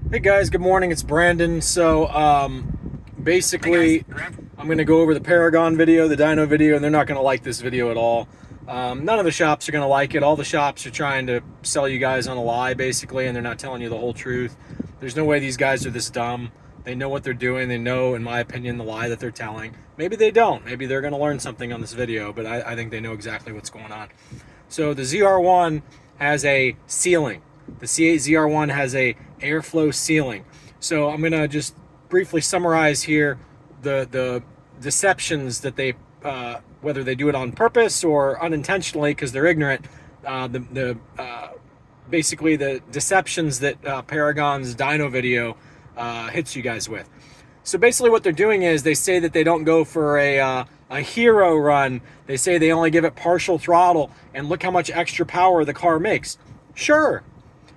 Hey guys, good morning. It's Brandon. So basically, I'm going to go over the Paragon video, the dyno video, and they're not going to like this video at all. None of the shops are going to like it. All the shops are trying to sell you guys on a lie, basically, and they're not telling you the whole truth. There's no way these guys are this dumb. They know what they're doing. They know, in my opinion, the lie that they're telling. Maybe they don't. Maybe they're going to learn something on this video, but I think they know exactly what's going on. So the zr1 has a ceiling. The C8 ZR1 has a airflow ceiling. So I'm gonna just briefly summarize here the deceptions that they, whether they do it on purpose or unintentionally because they're ignorant, basically the deceptions that Paragon's dyno video hits you guys with. So basically what they're doing is they say that they don't go for a hero run. They say they only give it partial throttle, and look how much extra power the car makes. Sure,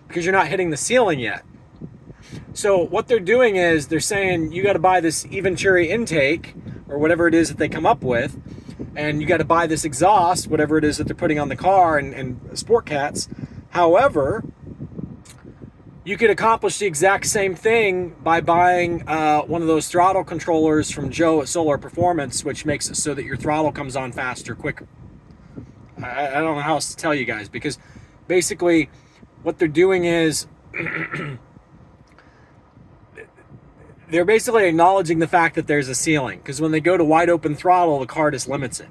because you're not hitting the ceiling yet. So what they're doing is they're saying you got to buy this Venturi intake or whatever it is that they come up with, and you got to buy this exhaust, whatever it is that they're putting on the car and sport cats. However, you could accomplish the exact same thing by buying one of those throttle controllers from Joe at Solar Performance, which makes it so that your throttle comes on faster, quicker. I don't know how else to tell you guys, because basically what they're doing is they're basically acknowledging the fact that there's a ceiling, because when they go to wide open throttle, the car just limits it.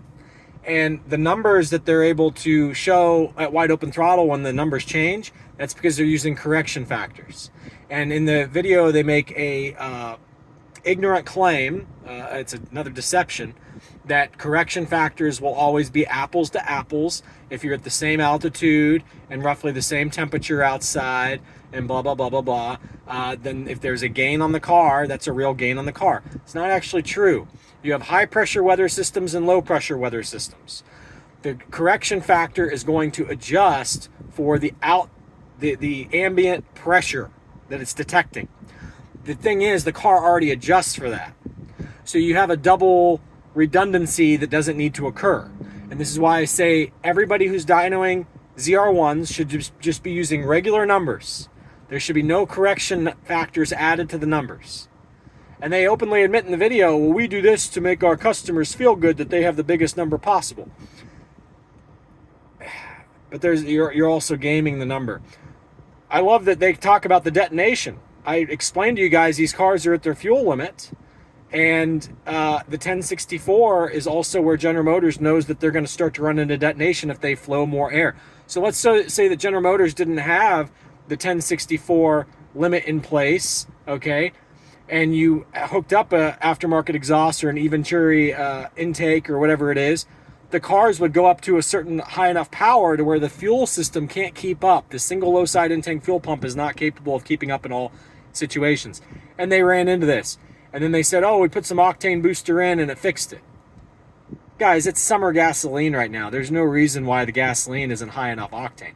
And the numbers that they're able to show at wide open throttle, when the numbers change, that's because they're using correction factors. And in the video, they make a ignorant claim, it's another deception, that correction factors will always be apples to apples if you're at the same altitude and roughly the same temperature outside and blah, blah, blah, blah, blah. Then if there's a gain on the car, that's a real gain on the car. It's not actually true. You have high pressure weather systems and low pressure weather systems. The correction factor is going to adjust for the ambient pressure that it's detecting. The thing is, the car already adjusts for that. So you have a double redundancy that doesn't need to occur. And this is why I say everybody who's dynoing ZR1s should just be using regular numbers. There should be no correction factors added to the numbers. And they openly admit in the video, well, we do this to make our customers feel good that they have the biggest number possible. But you're also gaming the number. I love that they talk about the detonation. I explained to you guys these cars are at their fuel limit, and the 1064 is also where General Motors knows that they're going to start to run into detonation if they flow more air. So let's say that General Motors didn't have the 1064 limit in place, okay, and you hooked up a aftermarket exhaust or an Venturi intake or whatever it is, the cars would go up to a certain high enough power to where the fuel system can't keep up. The single low side intake fuel pump is not capable of keeping up in all situations. And they ran into this. And then they said, oh, we put some octane booster in and it fixed it. Guys, it's summer gasoline right now. There's no reason why the gasoline isn't high enough octane.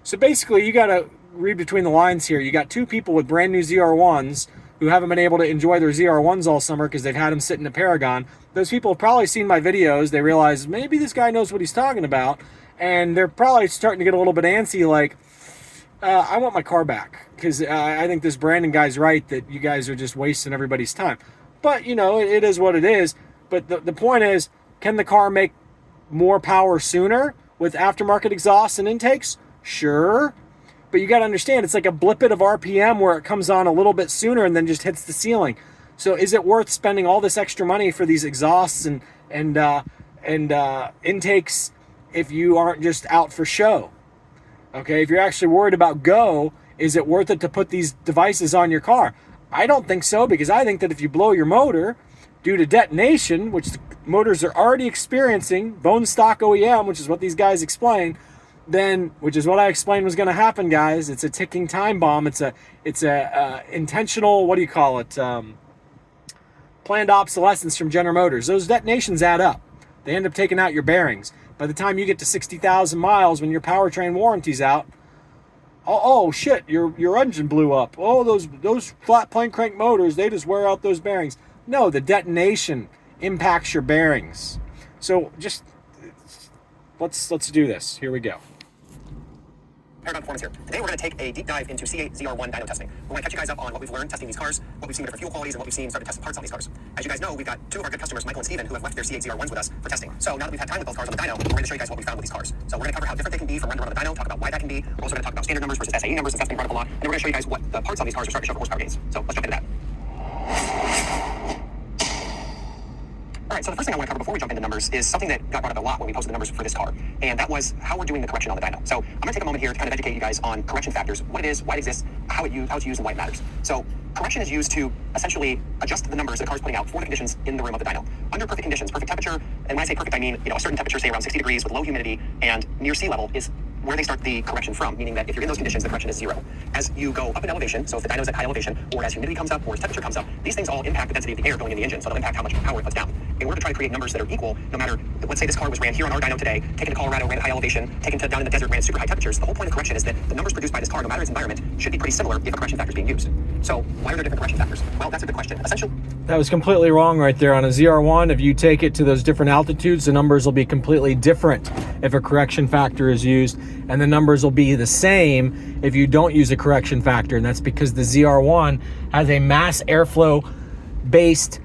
So basically, you got to read between the lines here. You got two people with brand new ZR1s who haven't been able to enjoy their ZR1s all summer because they've had them sit in a Paragon. Those people have probably seen my videos. They realize maybe this guy knows what he's talking about. And they're probably starting to get a little bit antsy, like, I want my car back. Because I think this Brandon guy's right that you guys are just wasting everybody's time. But, you know, it is what it is. But the point is, can the car make more power sooner with aftermarket exhausts and intakes? Sure. But you got to understand, it's like a blippet of RPM where it comes on a little bit sooner and then just hits the ceiling. So is it worth spending all this extra money for these exhausts and intakes if you aren't just out for show? Okay, if you're actually worried about go, is it worth it to put these devices on your car? I don't think so, because I think that if you blow your motor due to detonation, which the motors are already experiencing, bone stock OEM, which is what these guys explain, then, which is what I explained was going to happen, guys. It's a ticking time bomb. It's a intentional, what do you call it? Planned obsolescence from General Motors. Those detonations add up. They end up taking out your bearings. By the time you get to 60,000 miles, when your powertrain warranty's out, oh shit, your engine blew up. Oh, those flat plane crank motors, they just wear out those bearings. No, the detonation impacts your bearings. So just let's do this. Here we go. Paragon Performance here. Today we're going to take a deep dive into C8 zr1 dyno testing. We want to catch you guys up on what we've learned testing these cars, what we've seen with different fuel qualities, and what we've seen starting to test parts on these cars. As you guys know, we've got two of our good customers, Michael and Steven, who have left their C8 zr1s with us for testing. So now that we've had time with both cars on the dyno, we're going to show you guys what we found with these cars. So we're going to cover how different they can be from run to run on the dyno, talk about why that can be. We're also going to talk about standard numbers versus SAE numbers, since that's been brought up a lot. And we're going to show you guys what the parts on these cars are starting to show for horsepower gains. So let's jump into that. All right, so the first thing I want to cover before we jump into numbers is something that got brought up a lot when we posted the numbers for this car, and that was how we're doing the correction on the dyno. So I'm going to take a moment here to kind of educate you guys on correction factors, what it is, why it exists, how it's used, and why it matters. So correction is used to essentially adjust the numbers that the car is putting out for the conditions in the room of the dyno. Under perfect conditions, perfect temperature, and when I say perfect, I mean a certain temperature, say around 60 degrees with low humidity and near sea level, is where they start the correction from, meaning that if you're in those conditions, the correction is zero. As you go up in elevation, so if the dyno is at high elevation, or as humidity comes up, or as temperature comes up, these things all impact the density of the air going in the engine, so they'll impact how much power it puts down. In order to try to create numbers that are equal, no matter, let's say this car was ran here on our dyno today, taken to Colorado, ran at high elevation, taken to down in the desert, ran at super high temperatures, the whole point of correction is that the numbers produced by this car, no matter its environment, should be pretty similar if a correction factor is being used. So why are there different correction factors? Well, that's a good question. Essentially, That was completely wrong right there. On a ZR1, if you take it to those different altitudes, the numbers will be completely different if a correction factor is used, and the numbers will be the same if you don't use a correction factor, and that's because the ZR1 has a mass airflow based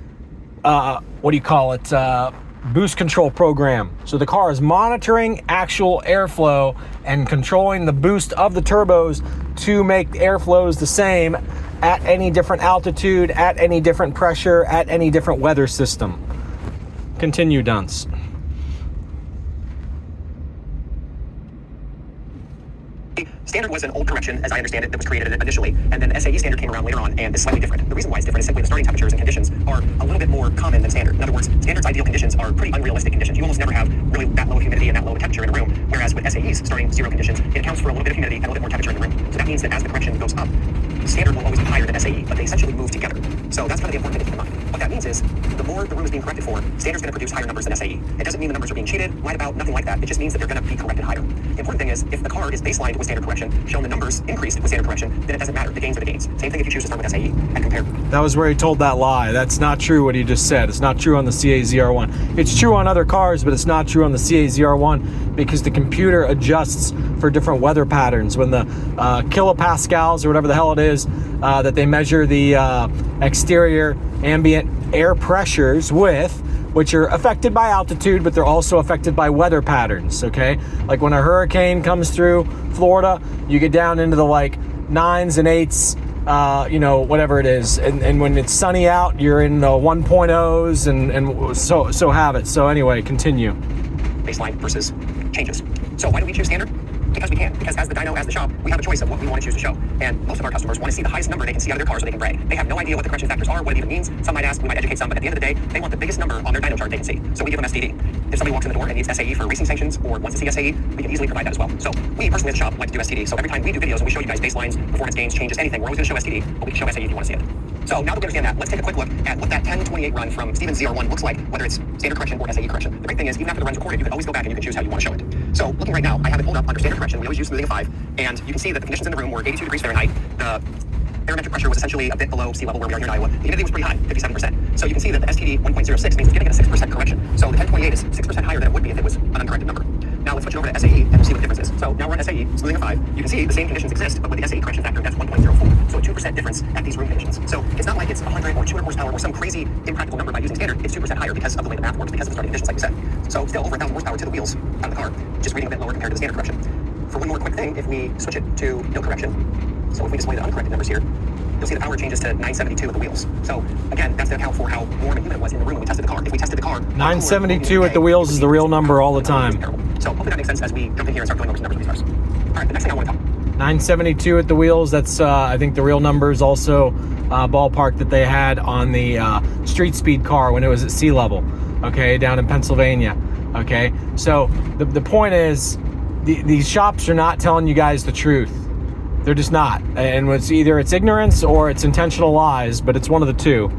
boost control program. So the car is monitoring actual airflow and controlling the boost of the turbos to make airflows the same at any different altitude, at any different pressure, at any different weather system. Continue, Dunce. standard was an old correction, as I understand it, that was created initially, and then the SAE standard came around later on, and it's slightly different. The reason why it's different is simply the starting temperatures and conditions are a little bit more common than standard. In other words, standard's ideal conditions are pretty unrealistic conditions. You almost never have really that low of humidity and that low of temperature in a room, whereas with SAE's starting zero conditions, it accounts for a little bit of humidity and a little bit more temperature in the room. So that means that as the correction goes up, standard will always be higher than SAE, but they essentially move together. So that's kind of the important thing to keep in mind. What that means is, the more the room is being corrected for, standard's going to produce higher numbers than SAE. It doesn't mean the numbers are being cheated, lied about, nothing like that. It just means that they're going to be corrected higher. The important thing is, if the car is baselined with standard correction, showing the numbers increased with standard correction, then it doesn't matter. The gains are the gains. Same thing if you choose to start with SAE and compare. That was where he told that lie. That's not true what he just said. It's not true on the CA-ZR1. It's true on other cars, but it's not true on the CA-ZR1 because the computer adjusts for different weather patterns. When the kilopascals or whatever the hell it is that they measure the exterior ambient air pressures with, which are affected by altitude, but they're also affected by weather patterns, okay? Like when a hurricane comes through Florida, you get down into the like 9s and 8s, you know, whatever it is. And when it's sunny out, you're in the 1.0s and so have it. So anyway, continue. Baseline versus changes. So why do we choose standard? Because we can. Because as the dyno, as the shop, we have a choice of what we want to choose to show. And most of our customers want to see the highest number they can see out of their car so they can brag. They have no idea what the correction factors are, what it even means. Some might ask, we might educate some, but at the end of the day, they want the biggest number on their dyno chart they can see. So we give them STD. If somebody walks in the door and needs SAE for racing sanctions or wants to see SAE, we can easily provide that as well. So we personally at the shop like to do STD. So every time we do videos and we show you guys baselines, performance gains, changes, anything, we're always going to show STD, but we can show SAE if you want to see it. So now that we understand that, let's take a quick look at what that 1028 run from Steven's ZR1 looks like, whether it's standard correction or SAE correction. The great thing is, even after the run's recorded, you can always go back and you can choose how you want to show it. So looking right now, I have it pulled up under standard correction. We always use smoothing of 5, and you can see that the conditions in the room were 82 degrees Fahrenheit. The barometric pressure was essentially a bit below sea level where we are here in Iowa. The humidity was pretty high, 57%. So you can see that the STD 1.06 means it's giving it a 6% correction. So the 1028 is 6% higher than it would be if it was an uncorrected number. Now let's switch it over to SAE and we'll see what the difference is. So now we're on SAE, smoothing of 5. You can see the same conditions exist, but with the SAE correction factor, that's 1.04. So a 2% difference at these room conditions. So it's not like it's 100 or 200 horsepower or some crazy impractical number by using standard. It's 2% higher because of the way the math works, because of the starting conditions, like we said. So still over 1,000 horsepower to the wheels out of the car, just reading a bit lower compared to the standard correction. For one more quick thing, if we switch it to no correction, so if we display the uncorrected numbers here, you'll see the power changes to 972 at the wheels. So again, that's to account for how warm and humid it was in the room when we tested the car. If we tested the car, 972 at the wheels is the real number all the time. So hopefully that makes sense as we jump in here and start going over some numbers with these cars. All right, the next thing I want to talk. 972 at the wheels. That's I think the real number is also ballpark that they had on the street speed car when it was at sea level. Okay, down in Pennsylvania. Okay, so the point is, these shops are not telling you guys the truth. They're just not, and it's either it's ignorance or it's intentional lies, but it's one of the two.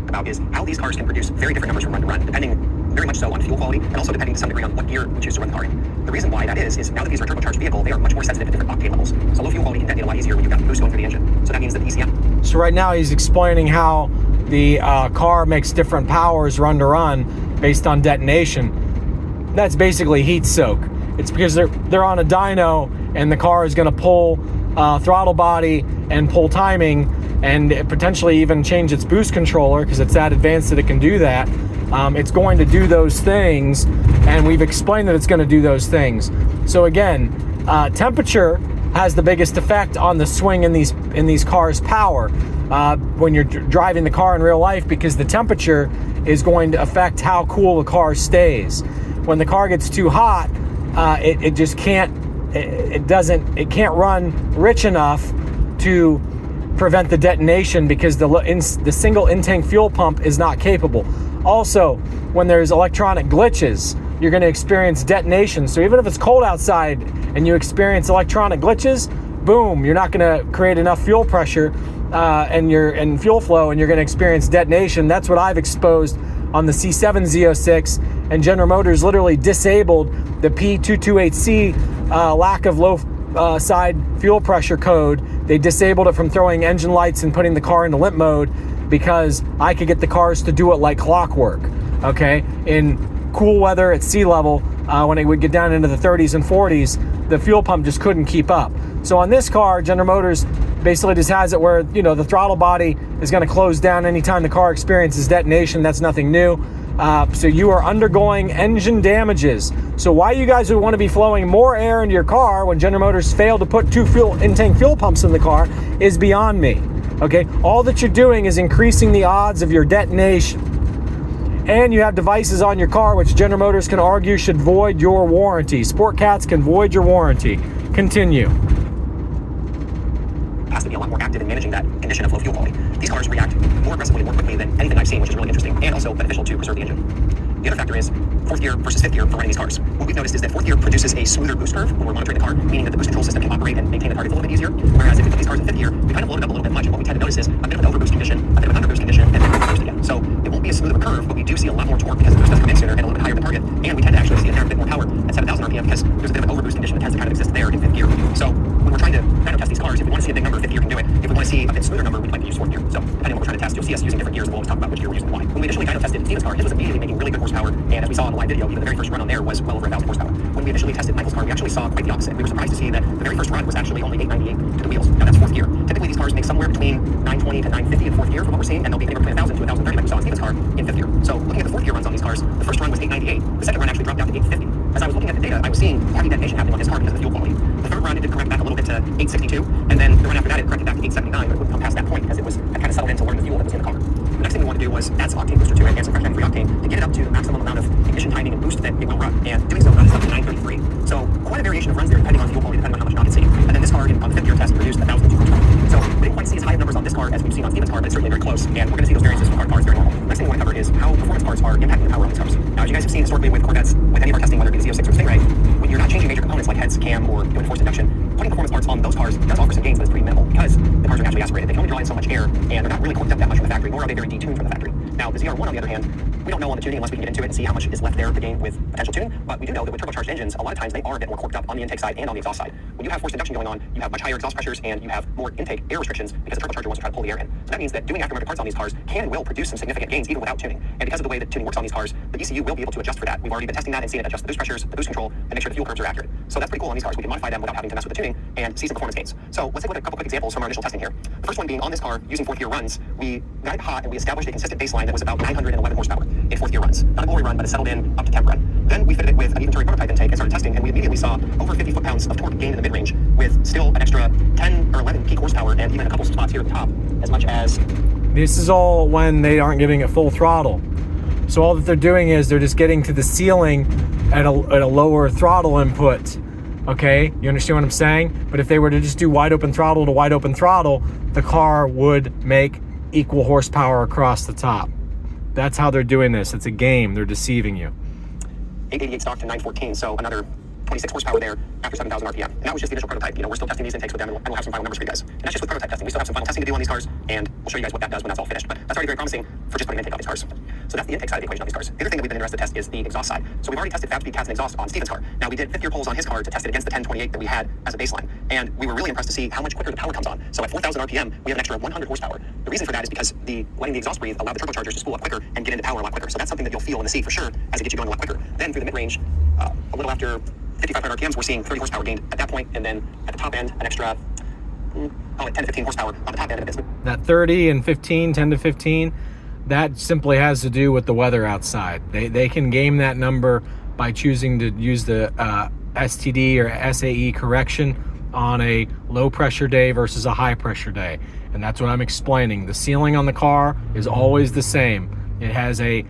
About is how these cars can produce very different numbers from run to run, depending very much so on fuel quality, and also depending to some degree on what gear we choose to run the car in. The reason why that is now that these are a turbocharged vehicle, they are much more sensitive to different octane levels. So low fuel quality can detonate a lot easier when you've got the boost going through the engine. So that means that the ECM. So right now he's explaining how the car makes different powers run to run based on detonation. That's basically heat soak. It's because they're on a dyno and the car is going to pull throttle body and pull timing, and potentially even change its boost controller because it's that advanced that it can do that. It's going to do those things, and we've explained that it's going to do those things. So again, temperature has the biggest effect on the swing in these cars' power when you're driving the car in real life, because the temperature is going to affect how cool the car stays. When the car gets too hot, it just can't. It can't run rich enough to prevent the detonation because the single in-tank fuel pump is not capable. Also, when there's electronic glitches, you're going to experience detonation. So even if it's cold outside and you experience electronic glitches, boom, you're not going to create enough fuel pressure and fuel flow, and you're going to experience detonation. That's what I've exposed on the C7 Z06, and General Motors literally disabled the P228C lack of low side fuel pressure code. They disabled it from throwing engine lights and putting the car into limp mode because I could get the cars to do it like clockwork, okay? In cool weather at sea level, when it would get down into the 30s and 40s, the fuel pump just couldn't keep up. So on this car, General Motors basically just has it where, the throttle body is going to close down anytime the car experiences detonation. That's nothing new. So you are undergoing engine damages. So why you guys would want to be flowing more air into your car when General Motors failed to put 2 in-tank fuel pumps in the car is beyond me. Okay, all that you're doing is increasing the odds of your detonation. And you have devices on your car which General Motors can argue should void your warranty. Sport Cats can void your warranty. Continue. Has to be a lot more active in managing that condition of low fuel quality. These cars react more aggressively, more quickly than anything I've seen, which is really interesting and also beneficial to preserve the engine. The other factor is fourth gear versus fifth gear for running these cars. What we've noticed is that fourth gear produces a smoother boost curve when we're monitoring the car, meaning that the boost control system can operate and maintain the targets a little bit easier. Whereas if we put these cars in fifth gear, we kind of load it up a little bit much, and what we tend to notice is a bit of an overboost condition, a bit of an underboost condition, and then a boost again. So it won't be as smooth of a curve, but we do see a lot more torque because the boost does come in sooner and a little bit higher than target, and we tend to actually see a fair bit more power at 7,000 RPM because there's a bit of an overboost condition that tends to kind of exist there in fifth gear. So when we're trying to dyno test these cars, if we want to see a big number, fifth gear can do it. If we want to see a bit smoother number, we'd like to use fourth gear. So depending on what we're trying to test, you'll see us using different gears, and we'll always talk about which gear we're using and why. When we initially dyno tested Steven's car, his was immediately making really good horsepower, and as we saw on the live video, even the very first run on there was well over 1,000 horsepower. When we initially tested Michael's car, we actually saw quite the opposite. We were surprised to see that the very first run was actually only 898 to the wheels. Now that's fourth gear. Typically these cars make somewhere between 920 to 950 in fourth gear from what we're seeing, and they'll be anywhere between 1,000 to 1,030 like we saw on Steven's car in fifth gear. So looking at the fourth gear runs on these cars, the first run was 898. The second run actually dropped down to 850. As I was looking at the data, I was seeing heavy detonation happening on his car because of the fuel quality. The third run, it did correct back a little bit to 862, and then the run after that, it corrected back to 879, but it wouldn't come past that point because it had kind of settled into learning the fuel that was in the car. The next thing we wanted to do was add some octane booster to it and some fresh and free octane to get it up to the maximum amount of ignition timing and boost that it will run. And doing so runs up to 933. So quite a variation of runs there depending on fuel quality, depending on how much knock it's seeing. And then this car on the fifth gear test produced 1,002 horsepower. So we didn't quite see as high of numbers on this car as we've seen on Steven's car, but it's certainly very close. And we're going to see those variances from cars very normal. Next thing we want to cover is how performance parts are impacting the power on these cars. Now, as you guys have seen historically with Corvettes, with any of our testing, whether it be the Z06 or Stingray, when you're not changing major components like heads, cam, or doing forced induction, putting performance parts on those cars does offer some gains, but it's pretty minimal because the cars are naturally aspirated. They can only draw in so much air, and they're not really corked up that much from the factory, nor are they very detuned from the factory. Now, the ZR1, on the other hand, we don't know on the tuning unless we can get into it and see how much is left there to gain with potential tuning, but we do know that with turbocharged engines, a lot of times they are a bit more corked up on the intake side and on the exhaust side. When you have forced induction going on, you have much higher exhaust pressures and you have more intake air restrictions because the turbocharger wants to try to pull the air in. So that means that doing aftermarket parts on these cars can and will produce some significant gains even without tuning. And because of the way that tuning works on these cars, the ECU will be able to adjust for that. We've already been testing that and seen it adjust the boost pressures, the boost control, and make sure the fuel curves are accurate. So that's pretty cool on these cars. We can modify them without having to mess with the tuning and see some performance gains. So let's take a look at a couple quick examples from our initial testing here. The first one being on this car using fourth gear runs, we got it hot and we established a consistent baseline that was about 911 horsepower in fourth gear runs. Not a glory run, but it settled in up to temp run. Then we fitted it with an even Turing prototype intake and started testing, and we immediately saw over 50 foot-pounds of torque gained in the mid-range with still an extra 10 or 11 peak horsepower and even a couple spots here at the top as much as... This is all when they aren't giving it full throttle. So all that they're doing is they're just getting to the ceiling at a lower throttle input. Okay, you understand what I'm saying? But if they were to just do wide open throttle to wide open throttle, the car would make equal horsepower across the top. That's how they're doing this. It's a game. They're deceiving you. 888 stock to 914, so another 26 horsepower there after 7,000 RPM. And that was just the initial prototype. We're still testing these intakes with them, and we'll have some final numbers for you guys. And that's just with prototype testing. We still have some final testing to do on these cars, and we'll show you guys what that does when that's all finished. But that's already very promising for just putting an intake on these cars. So that's the intake side of the equation on these cars. The other thing that we've been interested to test is the exhaust side. So we've already tested fabspeed cats and exhaust on Steven's car. Now we did fifth gear pulls on his car to test it against the 1028 that we had as a baseline. And we were really impressed to see how much quicker the power comes on. So at 4,000 RPM, we have an extra 100 horsepower. The reason for that is because letting the exhaust breathe allowed the turbochargers to spool up quicker and get into power a lot quicker. So that's something that you'll feel in the seat for sure as it gets you going a lot quicker. Then through the mid-range, a little after 5,500 RPMs, we're seeing 30 horsepower gained at that point, and then at the top end, an extra, like 10 to 15 horsepower on the top end of it. That 30 and 15, 10 to 15, that simply has to do with the weather outside. They can game that number by choosing to use the STD or SAE correction on a low pressure day versus a high pressure day. And that's what I'm explaining. The ceiling on the car is always the same. It has a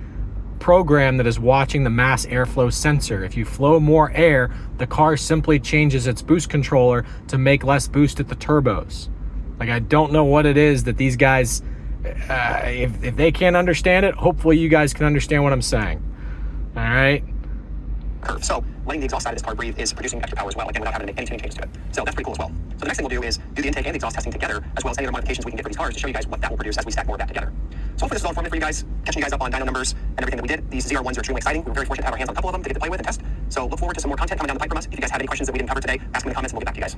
program that is watching the mass airflow sensor. If you flow more air, the car simply changes its boost controller to make less boost at the turbos. Like, I don't know what it is that these guys, if they can't understand it, hopefully you guys can understand what I'm saying. All right. Curve. So letting the exhaust side of this car breathe is producing extra power as well, again, without having to make any changes to it. So that's pretty cool as well. So the next thing we'll do is do the intake and the exhaust testing together, as well as any other modifications we can get for these cars to show you guys what that will produce as we stack more of that together. So hopefully this is all informative for you guys, catching you guys up on dyno numbers and everything that we did. These zr1s are extremely exciting. We were very fortunate to have our hands on a couple of them to get to play with and test. So look forward to some more content coming down the pipe from us. If you guys have any questions that we didn't cover today, ask them in the comments and we'll get back to you guys.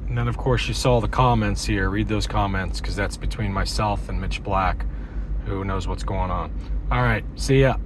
And then, of course, you saw the comments here. Read those comments, because that's between myself and Mitch Black, who knows what's going on. All right, see ya.